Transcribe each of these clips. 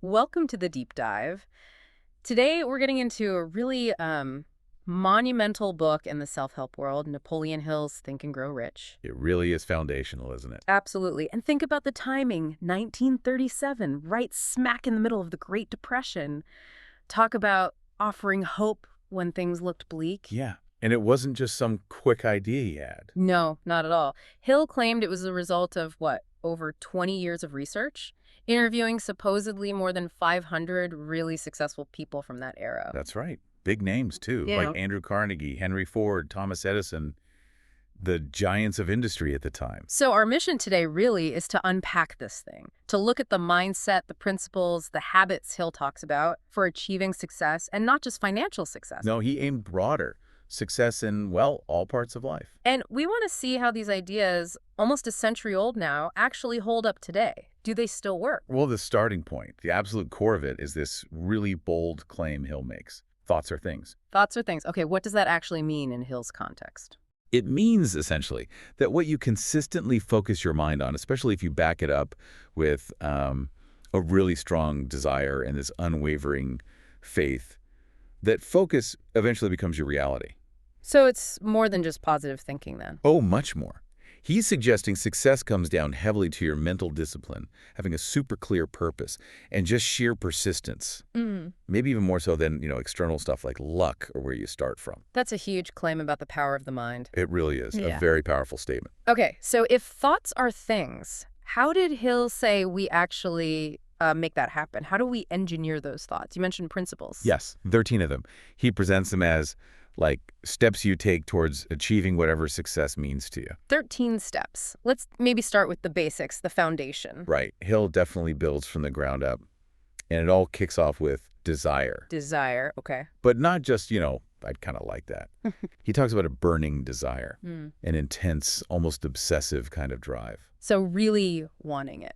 Welcome to the deep dive. Today, we're getting into a really monumental book in the self-help world, Napoleon Hill's Think and Grow Rich. It really is foundational, isn't it? Absolutely. And think about the timing, 1937, right smack in the middle of the Great Depression. Talk about offering hope when things looked bleak. Yeah. And it wasn't just some quick idea he had. No, not at all. Hill claimed it was the result of, over 20 years of research, interviewing supposedly more than 500 really successful people from that era. That's right. Big names, too, Yeah. like Andrew Carnegie, Henry Ford, Thomas Edison, the giants of industry at the time. So our mission today really is to unpack this thing, to look at the mindset, the principles, the habits Hill talks about for achieving success, and not just financial success. No, he aimed broader. Success in, well, all parts of life. And we want to see how these ideas, almost a century old now, actually hold up today. Do they still work? Well, the starting point, the absolute core of it, is this really bold claim Hill makes. Thoughts are things. Thoughts are things. Okay, what does that actually mean in Hill's context? It means, essentially, that what you consistently focus your mind on, especially if you back it up with a really strong desire and this unwavering faith, that focus eventually becomes your reality. So it's more than just positive thinking then. Oh, much more. He's suggesting success comes down heavily to your mental discipline, having a super clear purpose, and just sheer persistence. Maybe even more so than, external stuff like luck or where you start from. That's a huge claim about the power of the mind. It really is Yeah. a very powerful statement. Okay, so if thoughts are things, how did Hill say we actually make that happen? How do we engineer those thoughts? You mentioned principles. Yes, 13 of them. He presents them as steps you take towards achieving whatever success means to you. 13 steps. Let's maybe start with the basics, the foundation. Right. Hill definitely builds from the ground up. And it all kicks off with desire. Desire, okay. But not just, I'd kind of like that. He talks about a burning desire, an intense, almost obsessive kind of drive. So really wanting it.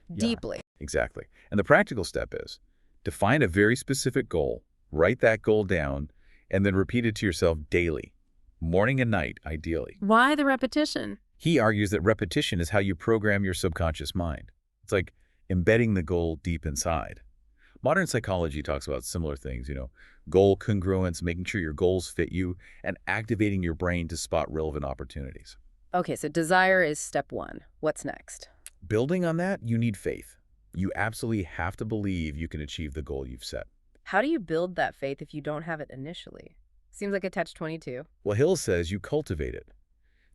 Yeah. Deeply. Exactly. And the practical step is define a very specific goal, write that goal down, and then repeat it to yourself daily, morning and night, ideally. Why the repetition? He argues that repetition is how you program your subconscious mind. It's like embedding the goal deep inside. Modern psychology talks about similar things, goal congruence, making sure your goals fit you, and activating your brain to spot relevant opportunities. Okay, so desire is step one. What's next? Building on that, you need faith. You absolutely have to believe you can achieve the goal you've set. How do you build that faith if you don't have it initially? Seems like a catch-22. Well, Hill says you cultivate it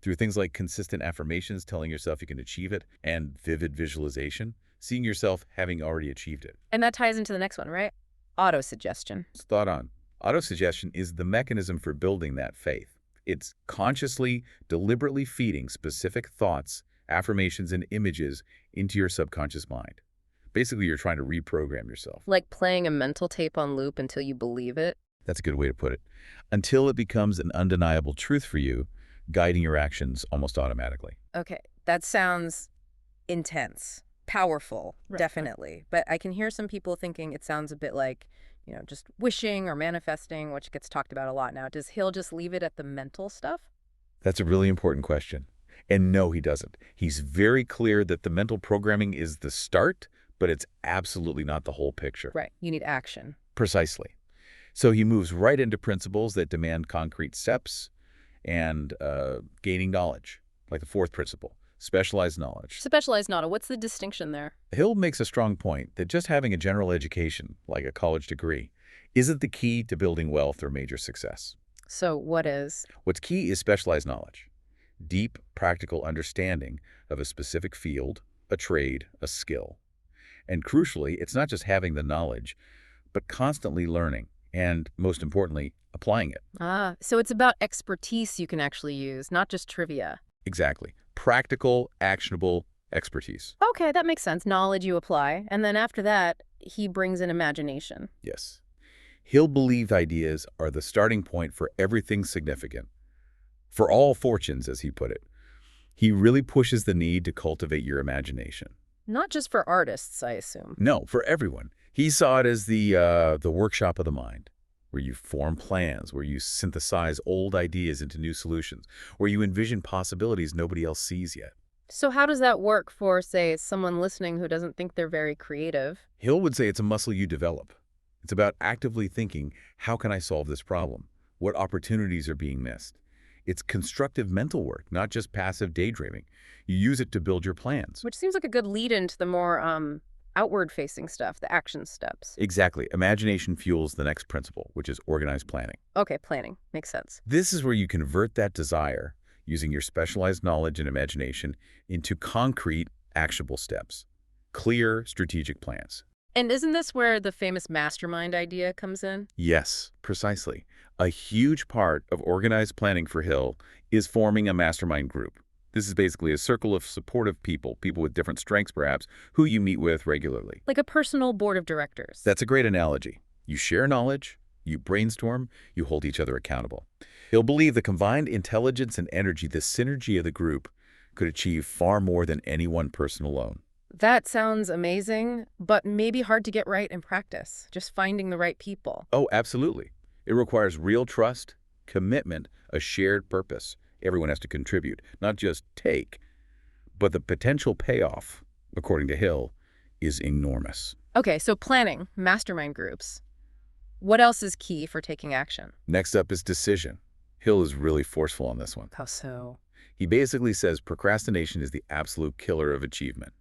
through things like consistent affirmations, telling yourself you can achieve it, and vivid visualization, seeing yourself having already achieved it. And that ties into the next one, right? Autosuggestion. Spot on. Autosuggestion is the mechanism for building that faith. It's consciously, deliberately feeding specific thoughts, affirmations, and images into your subconscious mind. Basically, you're trying to reprogram yourself. Like playing a mental tape on loop until you believe it? That's a good way to put it. Until it becomes an undeniable truth for you, guiding your actions almost automatically. Okay, that sounds intense, powerful, definitely. But I can hear some people thinking it sounds a bit like, just wishing or manifesting, which gets talked about a lot now. Does Hill just leave it at the mental stuff? That's a really important question. And no, he doesn't. He's very clear that the mental programming is the start, but it's absolutely not the whole picture. Right, you need action. Precisely. So he moves right into principles that demand concrete steps and gaining knowledge, like the fourth principle, specialized knowledge. Specialized knowledge, what's the distinction there? Hill makes a strong point that just having a general education, like a college degree, isn't the key to building wealth or major success. So what is? What's key is specialized knowledge, deep, practical understanding of a specific field, a trade, a skill. And crucially, it's not just having the knowledge, but constantly learning and, most importantly, applying it. So it's about expertise you can actually use, not just trivia. Exactly. Practical, actionable expertise. Okay, that makes sense. Knowledge you apply. And then after that, he brings in imagination. Yes. Hill believed ideas are the starting point for everything significant. For all fortunes, as he put it. He really pushes the need to cultivate your imagination. Not just for artists, I assume. No, for everyone. He saw it as the workshop of the mind, where you form plans, where you synthesize old ideas into new solutions, where you envision possibilities nobody else sees yet. So how does that work for, say, someone listening who doesn't think they're very creative? Hill would say it's a muscle you develop. It's about actively thinking, how can I solve this problem? What opportunities are being missed? It's constructive mental work, not just passive daydreaming. You use it to build your plans. Which seems like a good lead into the more outward-facing stuff, the action steps. Exactly. Imagination fuels the next principle, which is organized planning. Okay, planning. Makes sense. This is where you convert that desire, using your specialized knowledge and imagination, into concrete, actionable steps. Clear, strategic plans. And isn't this where the famous mastermind idea comes in? Yes, precisely. A huge part of organized planning for Hill is forming a mastermind group. This is basically a circle of supportive people, people with different strengths perhaps, who you meet with regularly. Like a personal board of directors. That's a great analogy. You share knowledge, you brainstorm, you hold each other accountable. He'll believe the combined intelligence and energy, the synergy of the group, could achieve far more than any one person alone. That sounds amazing, but maybe hard to get right in practice. Just finding the right people. Oh, absolutely. It requires real trust, commitment, a shared purpose. Everyone has to contribute, not just take. But the potential payoff, according to Hill, is enormous. Okay, so planning, mastermind groups. What else is key for taking action? Next up is decision. Hill is really forceful on this one. How so? He basically says procrastination is the absolute killer of achievement.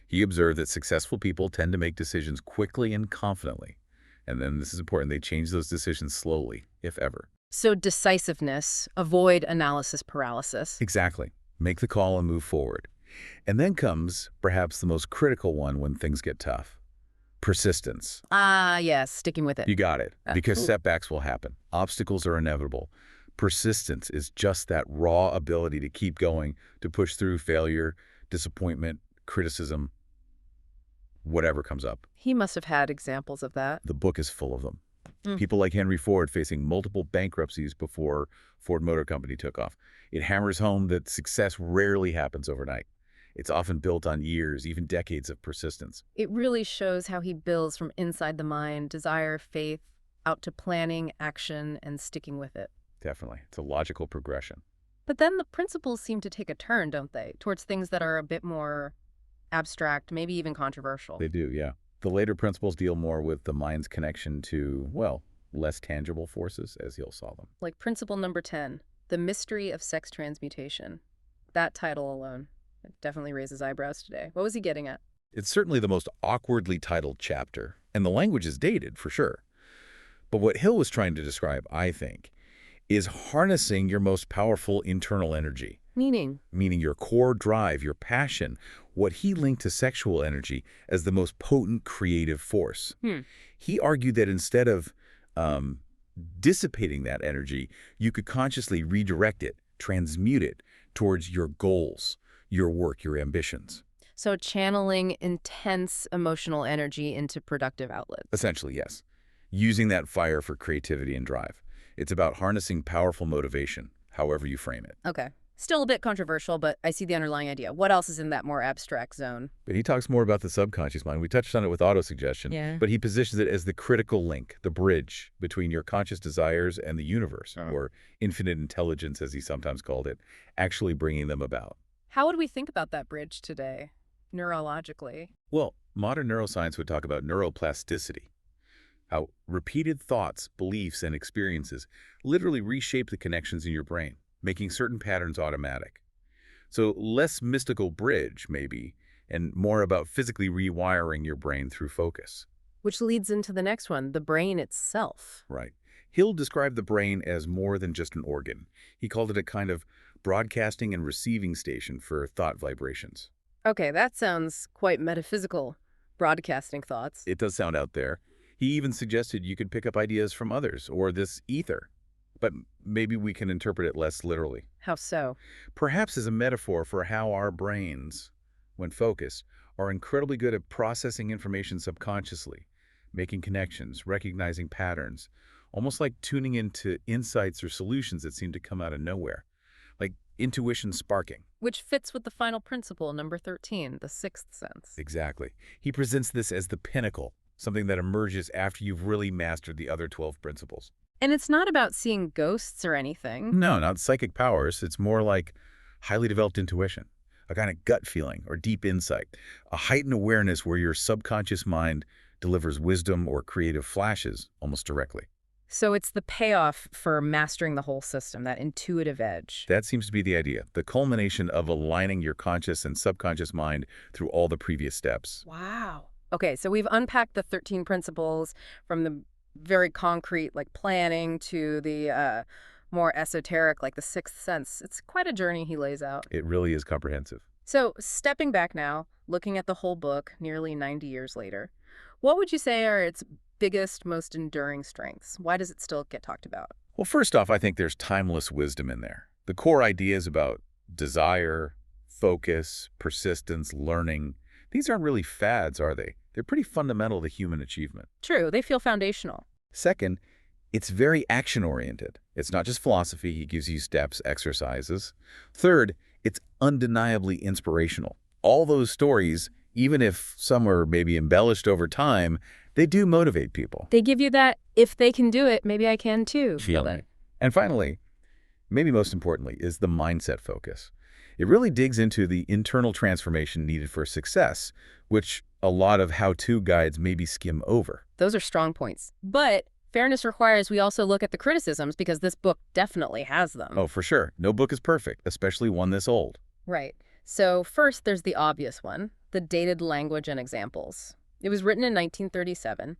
He observed that successful people tend to make decisions quickly and confidently. And then, this is important, they change those decisions slowly, if ever. So decisiveness, avoid analysis paralysis. Exactly. Make the call and move forward. And then comes, perhaps the most critical one when things get tough. Persistence. Ah, yes, sticking with it. You got it. Because Ooh. setbacks will happen. Obstacles are inevitable. Persistence is just that raw ability to keep going, to push through failure, disappointment, criticism, whatever comes up. He must have had examples of that. The book is full of them. Mm. People like Henry Ford facing multiple bankruptcies before Ford Motor Company took off. It hammers home that success rarely happens overnight. It's often built on years, even decades of persistence. It really shows how he builds from inside the mind, desire, faith, out to planning, action, and sticking with it. Definitely. It's a logical progression. But then the principles seem to take a turn, don't they? Towards things that are a bit more abstract, maybe even controversial. They do, yeah. The later principles deal more with the mind's connection to, well, less tangible forces, as Hill saw them. Like principle number 10, the mystery of sex transmutation. That title alone, it definitely raises eyebrows today. What was he getting at? It's certainly the most awkwardly titled chapter, and the language is dated, for sure. But what Hill was trying to describe, I think, is harnessing your most powerful internal energy. Meaning Your core drive, your passion, what he linked to sexual energy as the most potent creative force. He argued that instead of dissipating that energy, you could consciously redirect it, transmute it towards your goals, your work, your ambitions. So channeling intense emotional energy into productive outlets. Essentially, yes. Using that fire for creativity and drive. It's about harnessing powerful motivation, however you frame it. Okay. Still a bit controversial, but I see the underlying idea. What else is in that more abstract zone? But he talks more about the subconscious mind. We touched on it with autosuggestion, Yeah. but he positions it as the critical link, the bridge between your conscious desires and the universe, or infinite intelligence, as he sometimes called it, actually bringing them about. How would we think about that bridge today, neurologically? Well, modern neuroscience would talk about neuroplasticity, how repeated thoughts, beliefs, and experiences literally reshape the connections in your brain, making certain patterns automatic. So less mystical bridge, maybe, and more about physically rewiring your brain through focus. Which leads into the next one, the brain itself. Right. Hill described the brain as more than just an organ. He called it a kind of broadcasting and receiving station for thought vibrations. Okay, that sounds quite metaphysical, broadcasting thoughts. It does sound out there. He even suggested you could pick up ideas from others, or this ether. But maybe we can interpret it less literally. How so? Perhaps as a metaphor for how our brains, when focused, are incredibly good at processing information subconsciously, making connections, recognizing patterns, almost like tuning into insights or solutions that seem to come out of nowhere, like intuition sparking. Which fits with the final principle, number 13, the sixth sense. Exactly. He presents this as the pinnacle, something that emerges after you've really mastered the other 12 principles. And it's not about seeing ghosts or anything. No, not psychic powers. It's more like highly developed intuition, a kind of gut feeling or deep insight, a heightened awareness where your subconscious mind delivers wisdom or creative flashes almost directly. So it's the payoff for mastering the whole system, that intuitive edge. That seems to be the idea, the culmination of aligning your conscious and subconscious mind through all the previous steps. Wow. Okay, so we've unpacked the 13 principles from the very concrete, like planning, to the more esoteric, like the sixth sense. It's quite a journey he lays out. It really is comprehensive. So, stepping back now, looking at the whole book nearly 90 years later, what would you say are its biggest, most enduring strengths? Why does it still get talked about? Well, first off, I think there's timeless wisdom in there. The core ideas about desire, focus, persistence, learning, these aren't really fads, are they? They're pretty fundamental to human achievement. True, they feel foundational. Second, it's very action-oriented. It's not just philosophy. He gives you steps, exercises. Third, it's undeniably inspirational. All those stories, even if some are maybe embellished over time, they do motivate people. They give you that, if they can do it, maybe I can too. Feeling. And finally, maybe most importantly, is the mindset focus. It really digs into the internal transformation needed for success, which a lot of how-to guides maybe skim over. Those are strong points. But fairness requires we also look at the criticisms, because this book definitely has them. Oh, for sure. No book is perfect, especially one this old. Right. So first, there's the obvious one, the dated language and examples. It was written in 1937.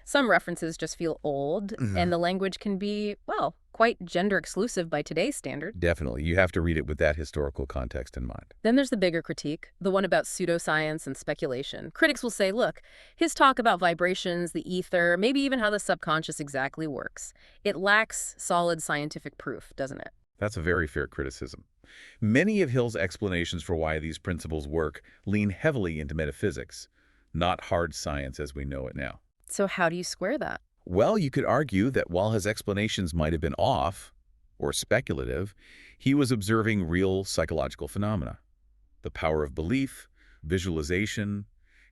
Some references just feel old, and the language can be, well, quite gender-exclusive by today's standard. Definitely. You have to read it with that historical context in mind. Then there's the bigger critique, the one about pseudoscience and speculation. Critics will say, look, his talk about vibrations, the ether, maybe even how the subconscious exactly works. It lacks solid scientific proof, doesn't it? That's a very fair criticism. Many of Hill's explanations for why these principles work lean heavily into metaphysics, not hard science as we know it now. So how do you square that? Well, you could argue that while his explanations might have been off or speculative, he was observing real psychological phenomena. The power of belief, visualization,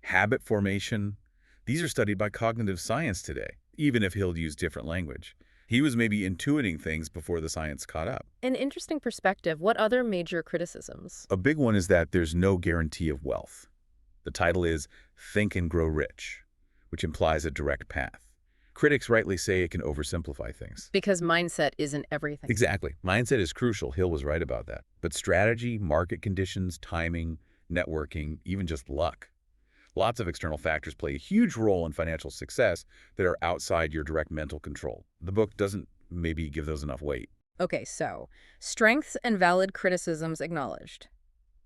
habit formation, these are studied by cognitive science today, even if Hill used different language. He was maybe intuiting things before the science caught up. An interesting perspective. What other major criticisms? A big one is that there's no guarantee of wealth. The title is Think and Grow Rich, which implies a direct path. Critics rightly say it can oversimplify things. Because mindset isn't everything. Exactly. Mindset is crucial. Hill was right about that. But strategy, market conditions, timing, networking, even just luck. Lots of external factors play a huge role in financial success that are outside your direct mental control. The book doesn't maybe give those enough weight. Okay, so strengths and valid criticisms acknowledged.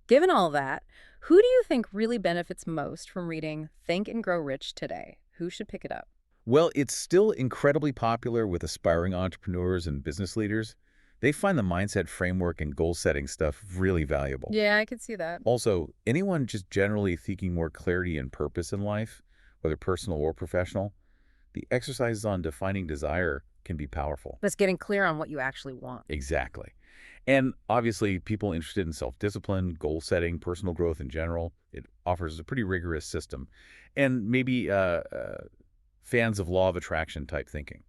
Given all that, who do you think really benefits most from reading Think and Grow Rich today? Who should pick it up? Well, it's still incredibly popular with aspiring entrepreneurs and business leaders. They find the mindset framework and goal-setting stuff really valuable. Yeah, I could see that. Also, anyone just generally seeking more clarity and purpose in life, whether personal or professional, the exercises on defining desire can be powerful. That's getting clear on what you actually want. Exactly. And obviously, people interested in self-discipline, goal-setting, personal growth in general, it offers a pretty rigorous system. And maybe fans of law of attraction type thinking.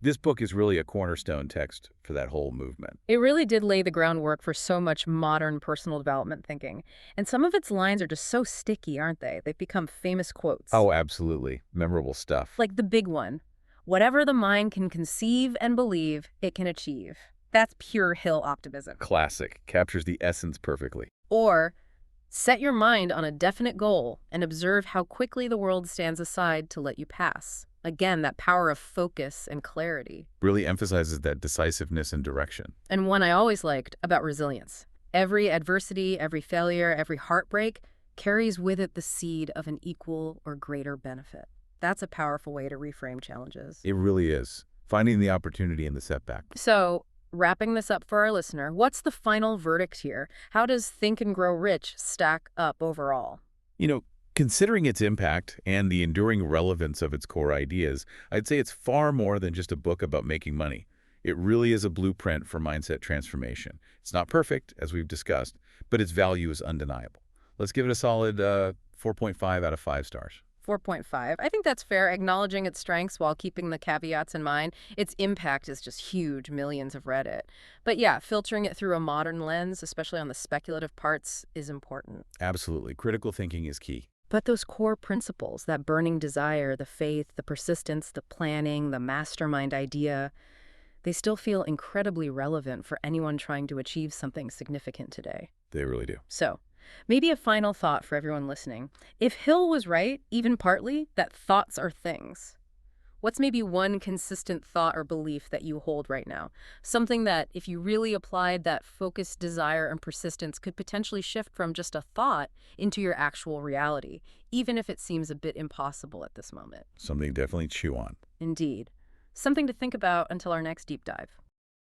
This book is really a cornerstone text for that whole movement. It really did lay the groundwork for so much modern personal development thinking. And some of its lines are just so sticky, aren't they? They've become famous quotes. Oh, absolutely. Memorable stuff. Like the big one, whatever the mind can conceive and believe, it can achieve. That's pure Hill optimism. Classic. Captures the essence perfectly. Or, set your mind on a definite goal and observe how quickly the world stands aside to let you pass. Again, that power of focus and clarity. Really emphasizes that decisiveness and direction. And one I always liked about resilience. Every adversity, every failure, every heartbreak carries with it the seed of an equal or greater benefit. That's a powerful way to reframe challenges. It really is. Finding the opportunity in the setback. So, wrapping this up for our listener, what's the final verdict here? How does Think and Grow Rich stack up overall? Considering its impact and the enduring relevance of its core ideas, I'd say it's far more than just a book about making money. It really is a blueprint for mindset transformation. It's not perfect, as we've discussed, but its value is undeniable. Let's give it a solid 4.5 out of 5 stars. 4.5. I think that's fair, acknowledging its strengths while keeping the caveats in mind. Its impact is just huge. Millions have read it. But yeah, filtering it through a modern lens, especially on the speculative parts, is important. Absolutely. Critical thinking is key. But those core principles, that burning desire, the faith, the persistence, the planning, the mastermind idea, they still feel incredibly relevant for anyone trying to achieve something significant today. They really do. So, maybe a final thought for everyone listening. If Hill was right, even partly, that thoughts are things, what's maybe one consistent thought or belief that you hold right now? Something that, if you really applied that focused desire and persistence, could potentially shift from just a thought into your actual reality, even if it seems a bit impossible at this moment. Something to definitely chew on. Indeed. Something to think about until our next deep dive.